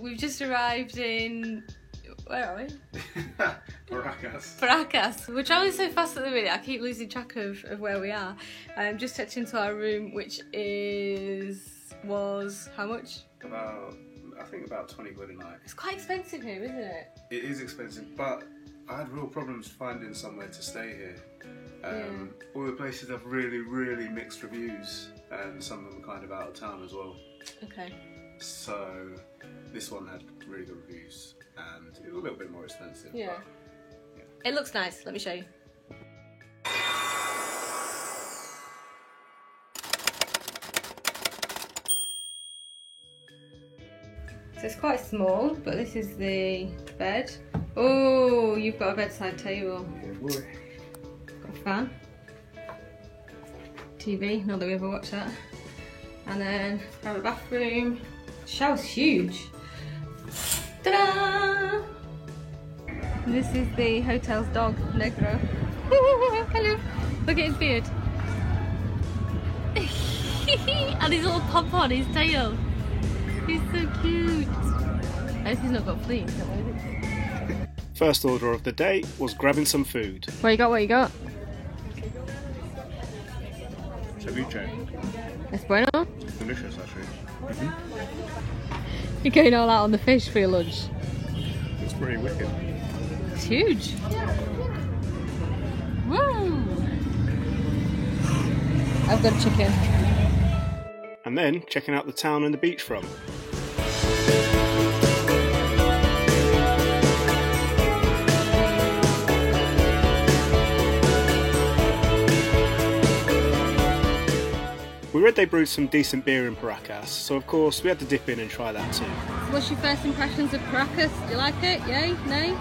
we've just arrived in... Where are we? Paracas. We're travelling so fast at the minute, I keep losing track of where we are. Just checked into our room, which was how much? I think about 20 quid a night. It's quite expensive here, isn't it? It is expensive, but I had real problems finding somewhere to stay here. All the places have really, really mixed reviews, and some of them are kind of out of town as well. Okay. So this one had really good reviews, and it was a little bit more expensive. Yeah. But, yeah. It looks nice. Let me show you. So it's quite small, but this is the bed. Oh, you've got a bedside table. Yeah, boy. Got a fan. TV, not that we ever watch that. And then private bathroom. Shower's huge. Ta-da! This is the hotel's dog, Negro. Hello. Look at his beard. And his little pop on his tail. He's so cute. At least he's not got fleas. First order of the day was grabbing some food. What you got? What you got? Ceviche. Es bueno. It's delicious, actually. You're going all out on the fish for your lunch. It's pretty wicked. It's huge. Woo! I've got a chicken. And then checking out the town and the beachfront. We read they brewed some decent beer in Paracas, so of course we had to dip in and try that too. What's your first impressions of Paracas? Do you like it? Yay? Nay?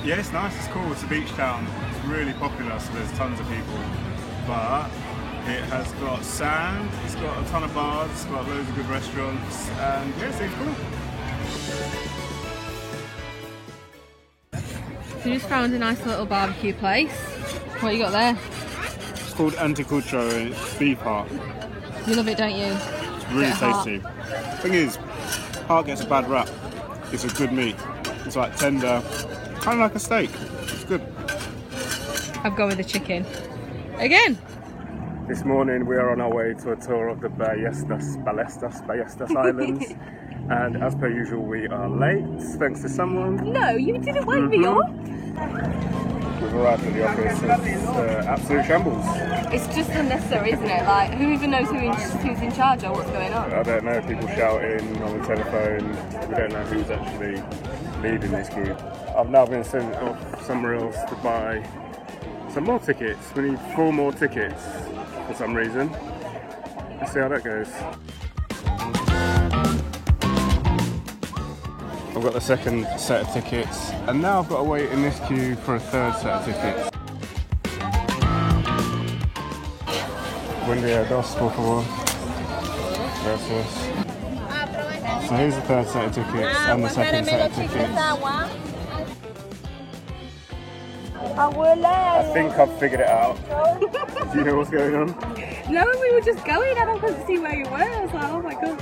Yeah, it's nice, it's cool, it's a beach town, it's really popular, so there's tons of people, but it has got sand, it's got a ton of bars, it's got loads of good restaurants, and yeah, it seems cool. We just found a nice little barbecue place. What you got there? It's called Anticucho and it's beef heart. You love it, don't you? It's really tasty. Thing is, heart gets a bad rap. It's a good meat. It's like tender, kind of like a steak. It's good. I've gone with the chicken. Again! This morning we are on our way to a tour of the Ballestas Islands. And as per usual, we are late, thanks to someone. No, you didn't wake me up. We've arrived at the office, it's absolute shambles. It's just unnecessary, isn't it? Like, who even knows who's in charge or what's going on? I don't know, people shouting on the telephone, we don't know who's actually leading this group. I've now been sent off somewhere else to buy some more tickets. We need 4 more tickets for some reason. Let's see how that goes. I've got the second set of tickets, and now I've got to wait in this queue for a third set of tickets. Buen día, dos, por favor. Gracias. So here's the third set of tickets and the second set of tickets. I think I've figured it out. Do you know what's going on? No, we were just going. I don't want to see where you were. I was like, oh my gosh.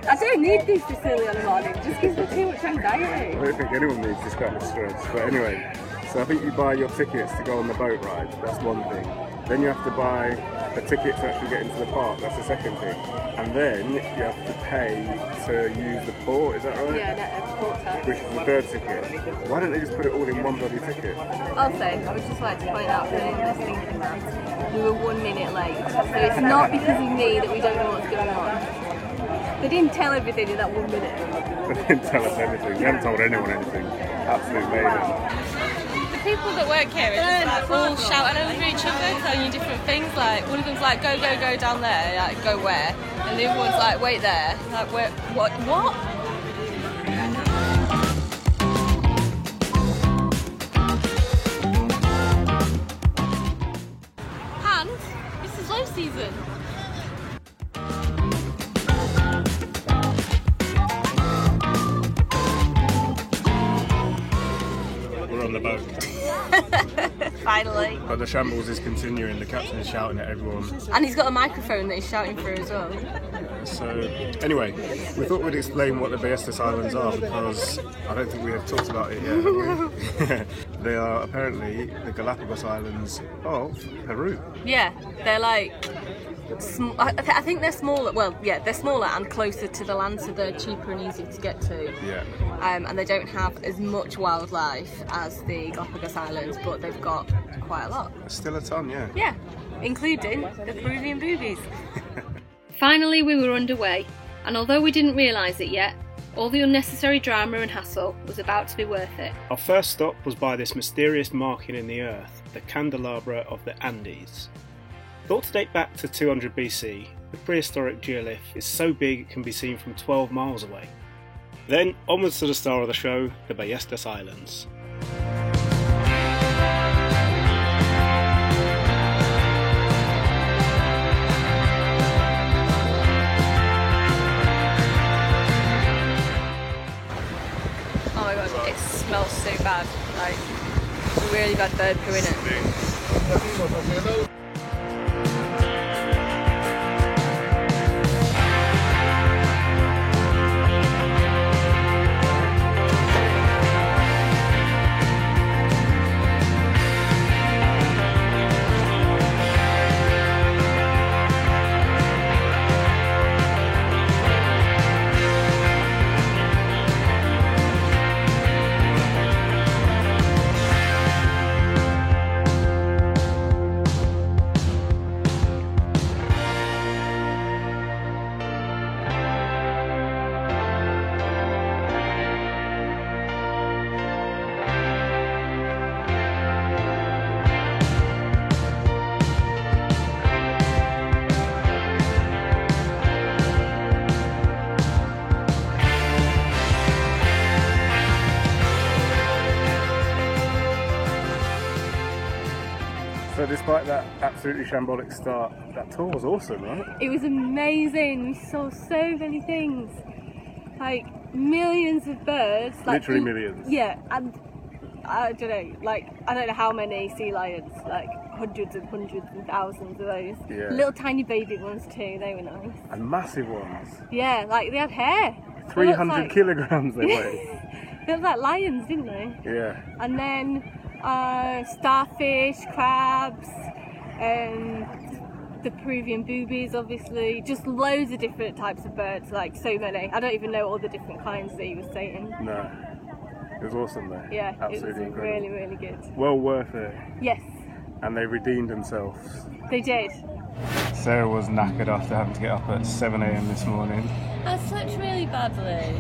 I don't need this early on the morning. It just gives me too much anxiety. I don't think anyone needs this kind of stress. But anyway, so I think you buy your tickets to go on the boat ride. That's one thing. Then you have to buy a ticket to actually get into the park. That's the second thing. And then you have to pay to use the port. Is that right? Yeah, no, port tax. Which is the third ticket. Why don't they just put it all in one bloody ticket? Also, I would just like to point out for anyone thinking that we were 1 minute late. So it's not because of me that we don't know what's going on. They didn't tell everything in that 1 minute. They didn't tell us anything. They haven't told anyone anything. Absolute mayhem. The people that work here are just like all shouting over each other, telling you different things. Like one of them's like, go, go, go down there. Like, go where? And the other one's like, wait there. Like, where? What? What? And this is low season. We're on the boat. Finally. But the shambles is continuing. The captain is shouting at everyone. And he's got a microphone that he's shouting through as well. So anyway, we thought we'd explain what the Ballestas Islands are because I don't think we have talked about it yet, have we? They are apparently the Galapagos Islands of Peru. Yeah, they're like, I think they're smaller. Well, yeah, they're smaller and closer to the land, so they're cheaper and easier to get to. Yeah. And they don't have as much wildlife as the Galapagos Islands, but they've got quite a lot. Still a ton, yeah. Yeah, including the Peruvian boobies. Finally, we were underway, and although we didn't realise it yet, all the unnecessary drama and hassle was about to be worth it. Our first stop was by this mysterious marking in the earth, the Candelabra of the Andes. Thought to date back to 200 BC, the prehistoric geolith is so big it can be seen from 12 miles away. Then onwards to the star of the show, the Ballestas Islands. Oh my god, it smells so bad. Like, really bad bird poo in it. So despite that absolutely shambolic start, that tour was awesome, right? It was amazing. We saw so many things. Like millions of birds. Like, Literally millions. Yeah, and I don't know, like, I don't know how many sea lions, like hundreds and thousands of those. Yeah. Little tiny baby ones too, they were nice. And massive ones. Yeah, like they had hair. 300 kilograms they weigh. They looked like lions, didn't they? Yeah. And then starfish, crabs, the Peruvian boobies, obviously, just loads of different types of birds, like so many. I don't even know all the different kinds that he was saying. No. It was awesome though. Yeah, absolutely it was incredible. really, really good. Well worth it. Yes, And they redeemed themselves. they did. Sarah was knackered after having to get up at 7 AM this morning. I slept really badly.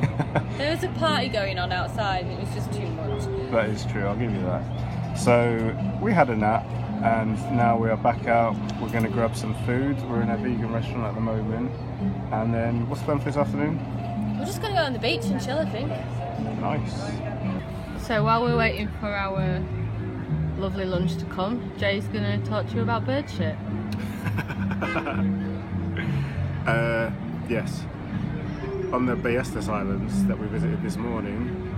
There was a party going on outside and it was just too much. That is true, I'll give you that. So we had a nap and now we are back out. We're going to grab some food. We're in a vegan restaurant at the moment. And then what's the plan for this afternoon? We're just going to go on the beach and chill, I think. Nice. So while we're waiting for our lovely lunch to come, Jay's going to talk to you about bird shit. Yes. On the Ballestas Islands that we visited this morning,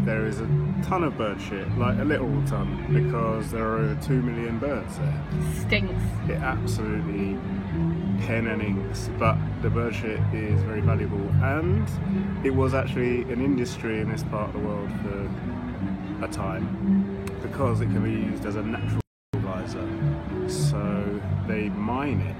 there is a ton of bird shit, like a little ton, because there are over 2 million birds there. Stinks. It absolutely hen and inks, but the bird shit is very valuable, and it was actually an industry in this part of the world for a time because it can be used as a natural fertilizer. So they mine it.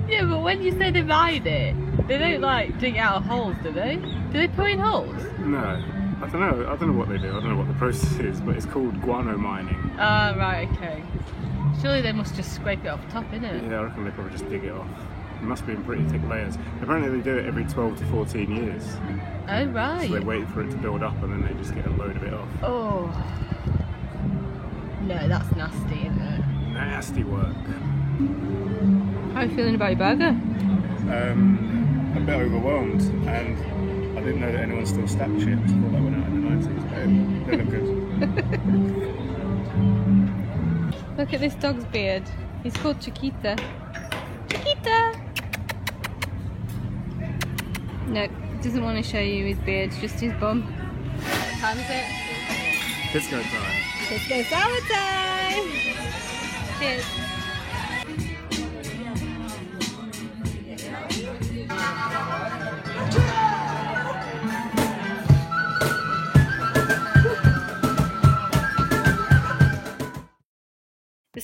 Yeah, but when you say they mine it, they don't like dig out of holes, do they? Do they put in holes? No, I don't know. I don't know what they do. I don't know what the process is, but it's called guano mining. Ah, right, okay. Surely they must just scrape it off the top, innit? Yeah, I reckon they probably just dig it off. It must be in pretty thick layers. Apparently they do it every 12 to 14 years. Oh, right. So they wait for it to build up and then they just get a load of it off. Oh. No, that's nasty, isn't it? Nasty work. How are you feeling about your burger? A bit overwhelmed, and I didn't know that anyone still stacked chips. I thought that went out in the 90s, but they look good. Look at this dog's beard. He's called Chiquita. Chiquita! No, doesn't want to show you his beard, just his bum. What time is it? Disco time. Disco summer time! Cheers.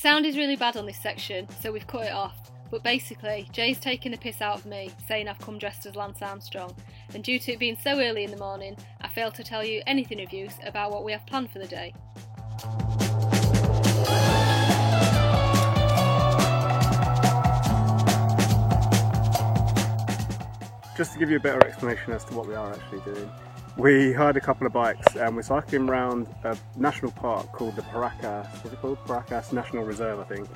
sound is really bad on this section, so we've cut it off. But basically, Jay's taking the piss out of me, saying I've come dressed as Lance Armstrong, and due to it being so early in the morning, I failed to tell you anything of use about what we have planned for the day. Just to give you a better explanation as to what we are actually doing, we hired a couple of bikes and we're cycling around a national park called the Paracas, what's it called? Paracas National Reserve, I think.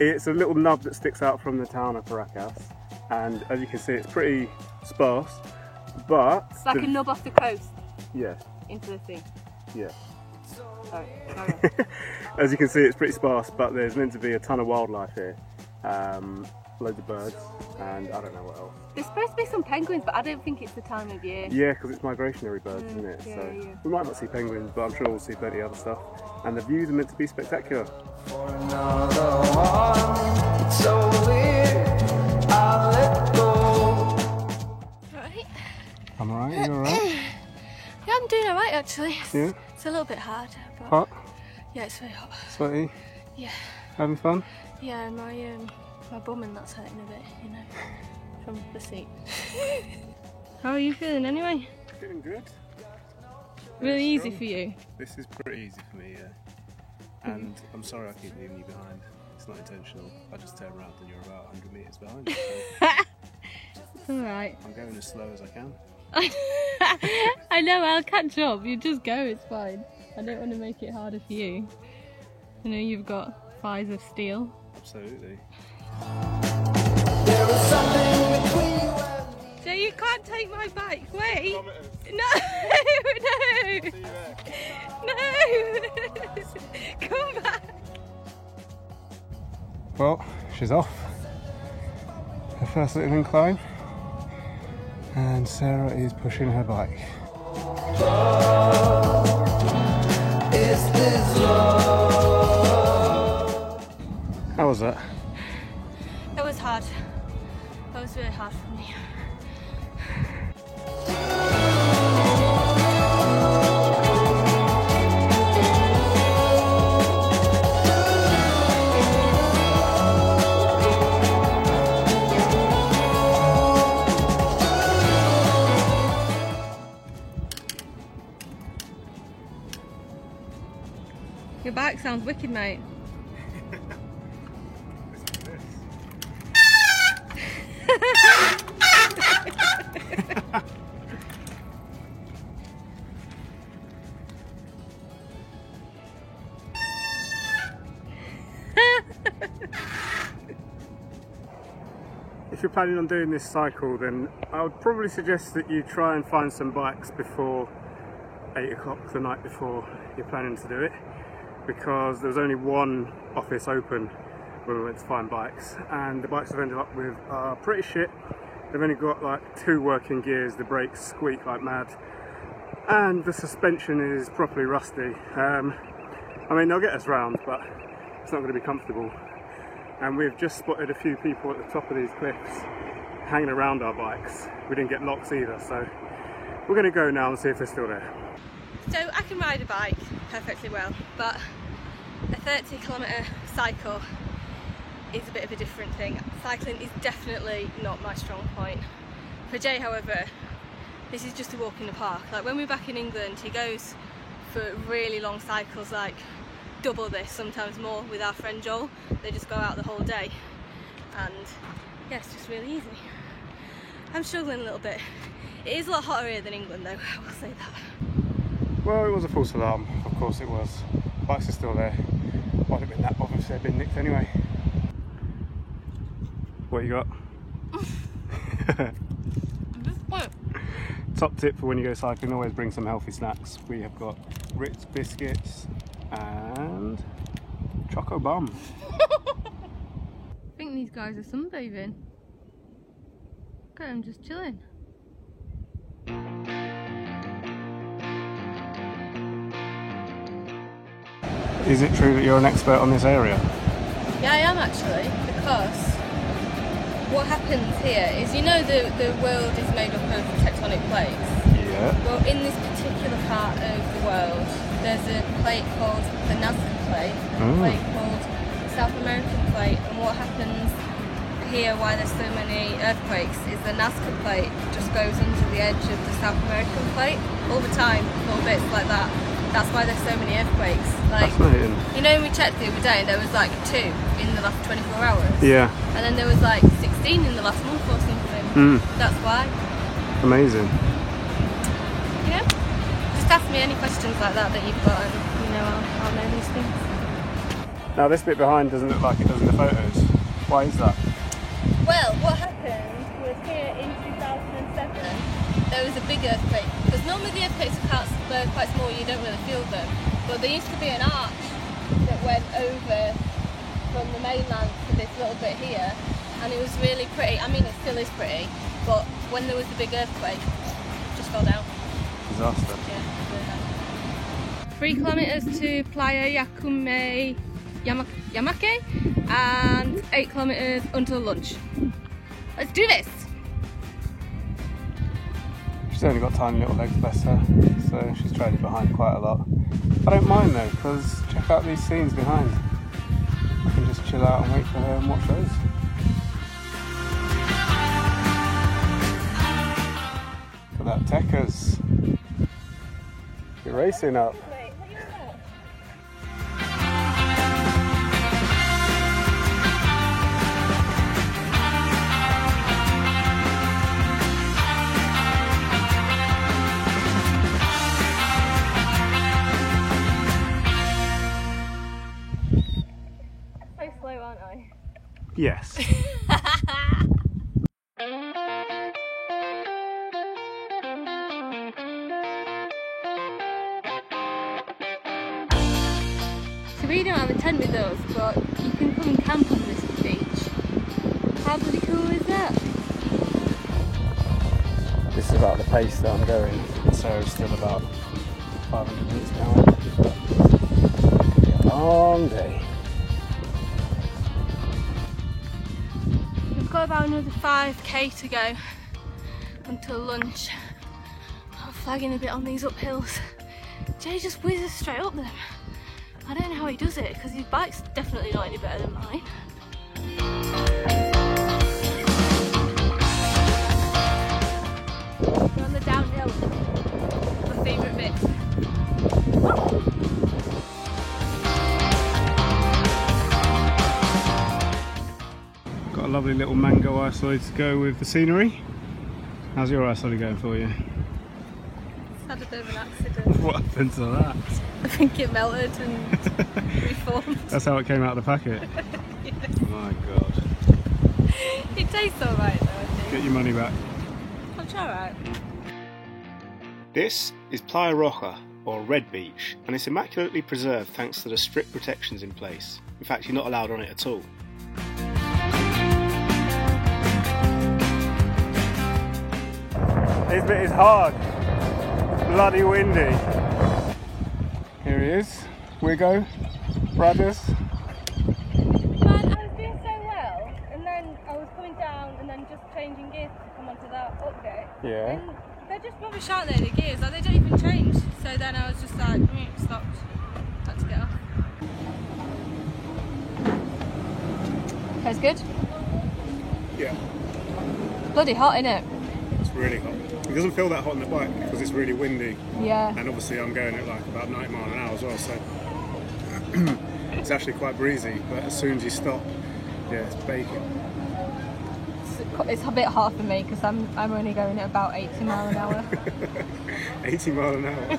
It's a little nub that sticks out from the town of Paracas, and as you can see it's pretty sparse, but... It's like a nub off the coast. Yeah. Into the sea. Yeah. Sorry. As you can see it's pretty sparse, but there's meant to be a ton of wildlife here. Loads of birds, and I don't know what else. There's supposed to be some penguins, but I don't think it's the time of year. Yeah, because it's migratory birds, isn't it? Yeah, so yeah. we might not see penguins, but I'm sure we'll see plenty of other stuff. And the views are meant to be spectacular. For another one, it's so weird, I'll let go. Right. I'm alright, you alright? Yeah, I'm doing alright actually. Yeah? It's a little bit hard, but Hot? yeah, it's very hot. Sweaty? Yeah. Having fun? Yeah, my bum and that's hurting a bit, you know, from the seat. How are you feeling anyway? Feeling good. Really easy for you? This is pretty easy for me, yeah. And I'm sorry I keep leaving you behind. It's not intentional. I just turn around and you're about 100 metres behind. So It's alright. I'm going as slow as I can. I know, I'll catch up. You just go, it's fine. I don't want to make it harder for you. I know you've got thighs of steel. Absolutely. There was something between you and me. So you can't take my bike, wait! No! No! Come back! Well, she's off. Her first little incline. And Sarah is pushing her bike. Is this love? How was that? That was hard. That was really hard for me. Your bike sounds wicked, mate. If you're planning on doing this cycle, then I would probably suggest that you try and find some bikes before 8 o'clock the night before you're planning to do it, because there was only one office open when we went to find bikes, and the bikes I've ended up with are pretty shit. They've only got like 2 working gears, the brakes squeak like mad, and the suspension is properly rusty. I mean, they'll get us round, but it's not going to be comfortable. And we've just spotted a few people at the top of these cliffs hanging around our bikes. We didn't get locks either, so we're going to go now and see if they're still there. So I can ride a bike perfectly well, but a 30-kilometre cycle is a bit of a different thing. Cycling is definitely not my strong point. For Jay, however, this is just a walk in the park. Like when we're back in England, he goes for really long cycles, like double this, sometimes more, with our friend Joel. They just go out the whole day, and yeah, it's just really easy. I'm struggling a little bit. It is a lot hotter here than England though, I will say that. Well, it was a false alarm, of course it was. Bikes are still there. Might have been that bothered if they'd been nicked anyway. What you got? Top tip for when you go cycling, always bring some healthy snacks. We have got Ritz biscuits and Choco Bum. I think these guys are sunbathing. Look at them just chilling. Is it true that you're an expert on this area? Yeah, I am actually, because what happens here is, you know, the world is made up of tectonic plates. Yeah. Well, in this particular part of the world, there's a plate called the Nazca plate, a plate called South American plate, and what happens here, why there's so many earthquakes, is the Nazca plate just goes under the edge of the South American plate all the time, little bits like that. That's why there's so many earthquakes. Like, Fascinating. you know, when we checked the other day, there was like 2 in the last 24 hours. Yeah, And then there was like 16 in the last month or something. That's why. amazing. Yeah. Just ask me any questions like that that you've got, and you know, I'll know these things. Now this bit behind doesn't look like it does in the photos. Why is that? Well, what happened was here in 2007, there was a big earthquake. Because normally the earthquakes are quite small, you don't really feel them. But there used to be an arch that went over from the mainland to this little bit here, and it was really pretty. I mean, it still is pretty, but when there was the big earthquake, it just fell down. Disaster. Yeah, 3 kilometres to Playa Yamake, and 8 kilometres until lunch. Let's do this! She's only got tiny little legs, bless her, so she's trailing behind quite a lot. I don't mind though, because check out these scenes behind. I can just chill out and wait for her and watch those. Look at that Techers. You're racing up. So slow, aren't I? Yes. So we don't have a tent with us, but you can come and camp on this beach. How bloody cool is that? This is about the pace that I'm going. Sarah's still about 500 minutes behind. It'll be a long day. We've got about another 5k to go until lunch. I'm flagging a bit on these uphills. Jay just whizzes straight up them. I don't know how he does it, because his bike's definitely not any better than mine. We're on the downhill. My favourite bit. Got a lovely little mango ice lolly to go with the scenery. How's your ice lolly going for you? It's had a bit of an accident. What happened to that? I think it melted and reformed. That's how it came out of the packet. Yes. My God. It tastes alright though, I think. Get your money back. I'll try alright. This is Playa Roja, or Red Beach, and it's immaculately preserved thanks to the strict protections in place. In fact, you're not allowed on it at all. This bit is hard. Bloody windy. Here he is, Wiggo, Brothers. Man, I was doing so well, and then I was coming down and then just changing gears to come onto that update. Yeah. And they're just rubbish, aren't they, the gears? Like, they don't even change. So then I was just like, stopped. Had to get off. Tastes good? Yeah, Bloody hot, innit? it's really hot. It doesn't feel that hot on the bike because it's really windy, Yeah. and obviously I'm going at like about 90 miles an hour as well, so it's actually quite breezy, but as soon as you stop, yeah, it's baking. It's a bit hard for me because I'm only going at about 80 miles an hour. 80 miles an hour.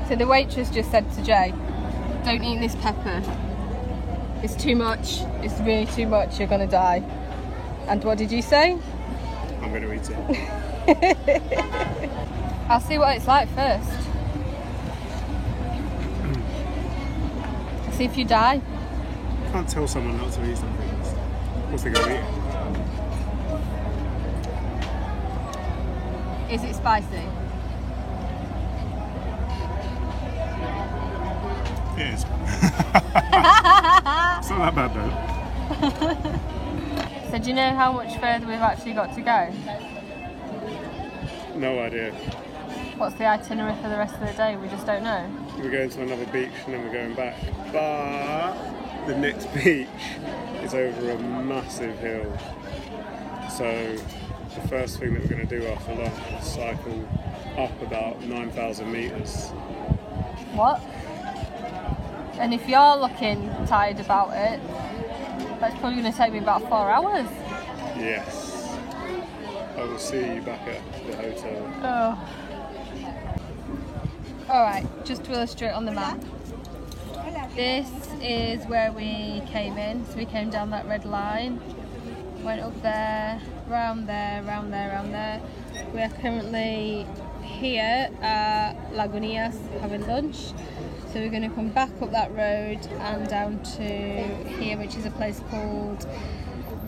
So the waitress just said to Jay, don't eat this pepper. It's too much. It's really too much. You're going to die. And what did you say? I'm going to eat it. I'll see what it's like first. See if you die. I can't tell someone not to eat something. Of course they're going to eat it. Is it spicy? It is. It's not that bad though. So do you know how much further we've actually got to go? No idea. What's the itinerary for the rest of the day? We just don't know. We're going to another beach and then we're going back. But the next beach is over a massive hill. So the first thing that we're going to do after lunch is cycle up about 9,000 metres. What? And if you're looking tired about it, that's probably going to take me about 4 hours. Yes. I will see you back at the hotel. Oh. Alright, just to illustrate on the map. This is where we came in. So we came down that red line, went up there, round there, round there, round there. We are currently here at Lagunitas having lunch. So we're going to come back up that road and down to here, which is a place called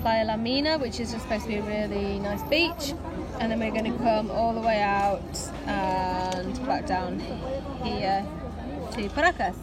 Playa La Mina, which is just supposed to be a really nice beach. And then we're going to come all the way out and back down here to Paracas.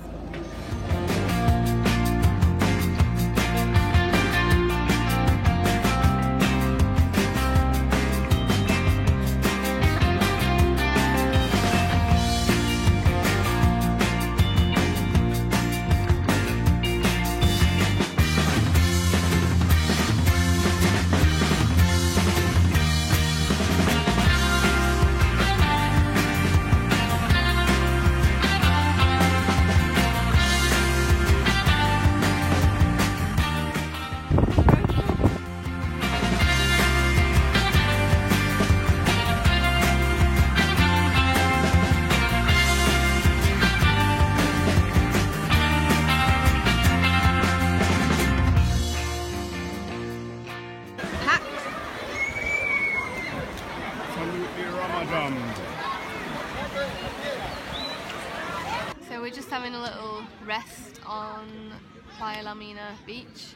So we're just having a little rest on Playa La Mina beach,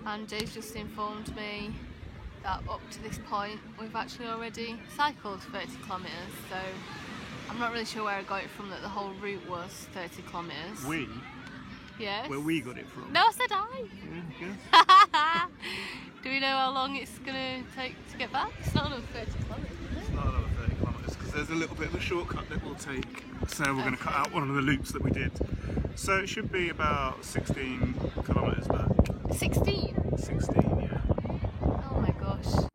and Jay's just informed me that up to this point we've actually already cycled 30 kilometres, so I'm not really sure where I got it from that the whole route was 30 kilometres. We? Yes. Where we got it from? No, I said I. Yeah, Do we know how long it's going to take to get back? It's not another 30 kilometres, is it's it? not another 30 kilometres because there's a little bit of a shortcut that we'll take. So we're going to cut out one of the loops that we did. So it should be about 16 kilometres back. 16? 16, yeah. Oh my gosh.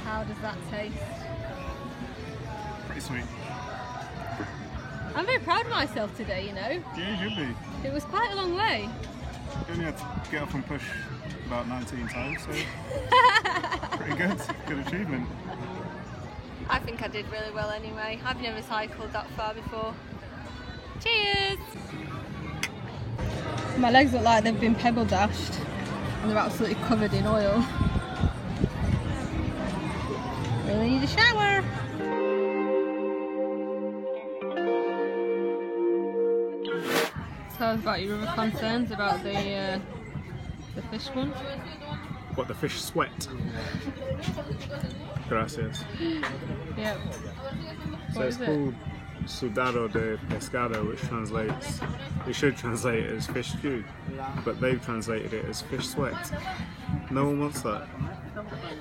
How does that taste? Pretty sweet. I'm very proud of myself today, you know. Yeah, you should be. It was quite a long way. You only had to get up and push about 19 times, so pretty good. Good achievement. I think I did really well anyway. I've never cycled that far before. Cheers! My legs look like they've been pebble dashed and they're absolutely covered in oil. Really need a shower. Tell us about your other concerns about the fish one. What, the fish sweat? Gracias. Yeah. So What it's is it? called sudado de pescado, which translates, it should translate it as fish stew, but they've translated it as fish sweat. No one wants that.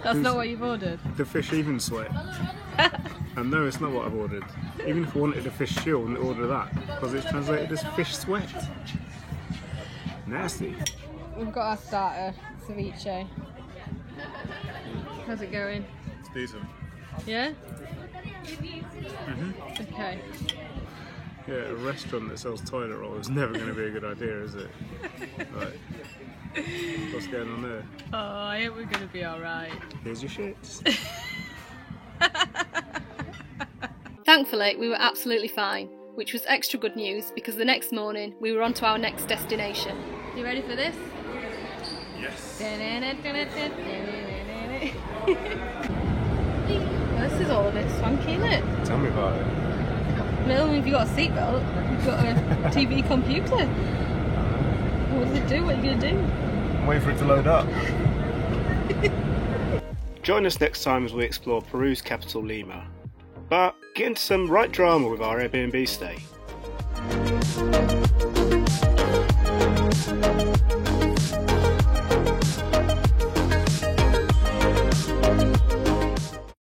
That's not what you've ordered. The fish even sweat. And no, it's not what I've ordered. Even if I wanted a fish stew, I wouldn't order that, because it's translated as fish sweat. Nasty. We've got our starter, ceviche. How's it going? It's decent. Yeah? Mm-hmm. Okay. Yeah, a restaurant that sells toilet roll is never going to be a good idea, is it? Right. What's going on there? Oh, I hope we're going to be alright. Here's your shits. Thankfully, we were absolutely fine, which was extra good news because the next morning we were on to our next destination. You ready for this? Yes. Well, this is all a bit swanky, isn't it? Tell me about it. Well, if you've got a seatbelt, you've got a TV computer. What does it do? What are you going to do? I'm waiting for it to load up. Join us next time as we explore Peru's capital, Lima. But get into some right drama with our Airbnb stay.